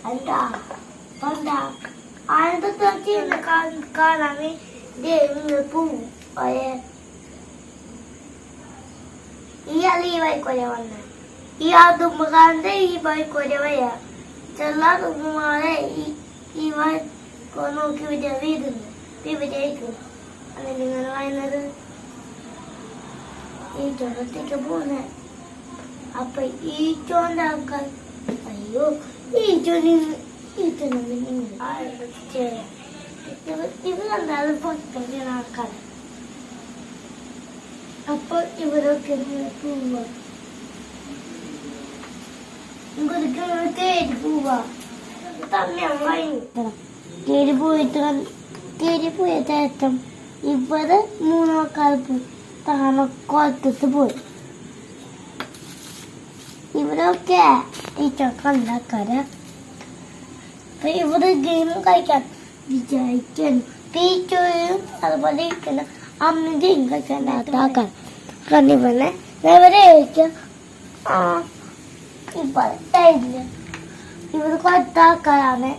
എന്താ എന്താ ആനന്ദത്തെ കാണാൻ പോവും ഇയാൾ ഈ വൈക്കോലെ വന്ന ഇയാൾ തുമ്പുകാരന്റെ ഈ വൈക്കോലെ വയ്യ ചെല്ല തുമ്പുമാരെ ഈ വൈക്കോ നോക്കി വീടുന്നു വിജയിക്കും അല്ലെങ്കിൽ നിങ്ങൾ വായുന്നത് ഈ ചോളത്തേക്ക് പോന്നെ അപ്പൊ ഈ ചോന്റെ ആൾക്കാർ അയ്യോ ഈ ഇവരെന്തായാലും പുറത്തേക്കാണ് ആൾക്കാർ അപ്പൊ ഇവരൊക്കെ പോവാ തേടി പോവാ തന്നെ തേടി പോയ ശേഷം ഇവര് മൂന്നാൾക്കാർ താണ കൊളത്തത്ത് പോയി ഇവരൊക്കെ ടീച്ചർക്ക് ഉണ്ടാക്കാറ് അപ്പൊ ഇവര് ഗെയിം കളിക്കാൻ വിചാരിക്കുന്നു ടീച്ചറും അതുപോലെ ഇരിക്കുന്ന അമ്മ ഗെയിം കളിക്കാൻ ആൾക്കാർ കണ്ടിവന്നെ ഇവരെ ചോദിക്കാം ഇല്ല ഇവര് കുറച്ച് ആൾക്കാരാണ്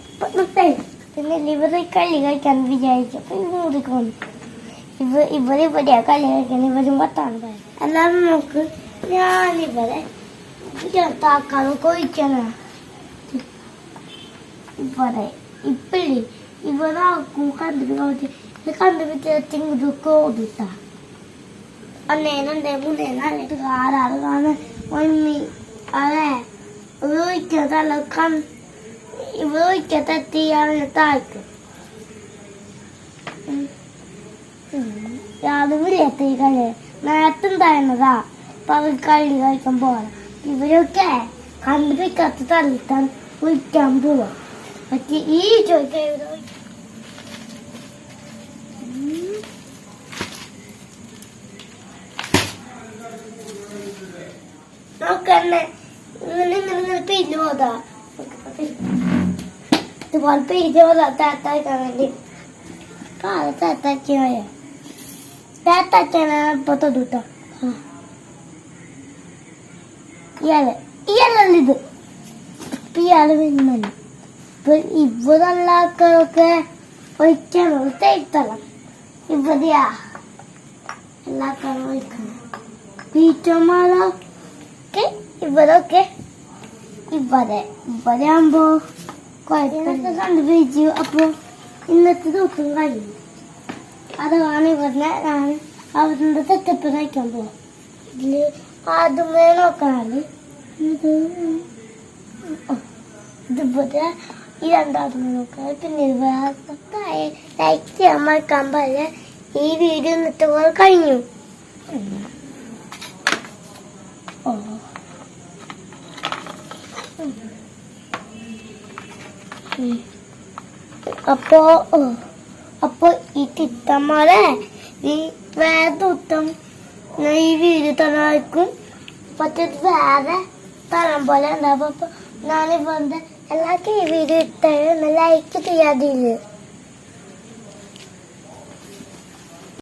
പിന്നെ ഇവര് കളി കളിക്കാൻ വിചാരിച്ചു അപ്പൊ ഇവര് ഇവരിവിടെയാ കളി കളിക്കാൻ ഇവരും പത്താണ് പറയാം എല്ലാവരും നോക്ക് ഞാനിവരെ താക്കാതെ കൊഴിക്കണ ഇവിടെ ഇപ്പഴേ ഇവരാക്കും കണ്ടുപിടിച്ച ഓടിട്ടാ അന്നേനെ മുന്നേ ആരാറ് കാണാൻ അതെ ഉപയോഗിക്കാതല്ല ഉപയോഗിക്കാതെത്തിയാണ് താഴ്ക്കും യാതൊരു എത്തി കളി നേരത്തും തരുന്നതാ അപ്പൊ അവർ കളി കളിക്കാൻ പോകാം ഇവരൊക്കെ കണ്ടുപിടിക്കാത്ത തള്ളിത്താൻ വിളിക്കാൻ പോവാ പക്ഷെ ഈ ചോദിക്കാൻ നോക്കന്നെ ഇങ്ങനെ പിരിഞ്ഞു പോതാ ഇതുപോലെ പിരിഞ്ഞു പോതാ തേത്താക്കാൻ വേണ്ടി കാല തേത്താക്കിയ തേത്താക്കാണ് ഇപ്പൊ തൊടുട്ടോ ഇയാളല്ലിത് ഇയാള് വരുന്നല്ല ഇപ്പൊ ഇവരുള്ള ആൾക്കാരൊക്കെ ഒഴിക്കണം തേത്തണം ഇവരെയാ എല്ലാ ആൾക്കാരും ഒഴിക്കണം ടീച്ചർമാരൊക്കെ ഇവരൊക്കെ ഇവരാകുമ്പോ കുഴപ്പമില്ല കണ്ടുപിടിച്ചു അപ്പൊ ഇന്നത്തെ ദിവസം കഴിഞ്ഞു അതാണ് ഇവരുടെ ഞാൻ അവരുടെ സെറ്റപ്പ് കഴിക്കാൻ പോവാം ഇതില് ആദ്യമേ നോക്കണത് ഇതുപോലെ ഈ രണ്ടാമത് നോക്കാം പിന്നെ ലൈക്ക് ചെയ്യാൻ മറക്കാൻ പോലെ ഈ വീഡിയോ ഇന്നത്തെ പോലെ കഴിഞ്ഞു അപ്പൊ ഈ തിത്തമ്മളെ ഈ വേറെ തുത്തം ഈ വീഡിയോ തരായിരിക്കും പറ്റത് വേറെ തരം പോലെ ഉണ്ടാവും അപ്പൊ ഞാനിപ്പോ എല്ലാവർക്കും ഈ വീഡിയോ ഇട്ടാലും ലൈക്ക് ചെയ്യാതില്ല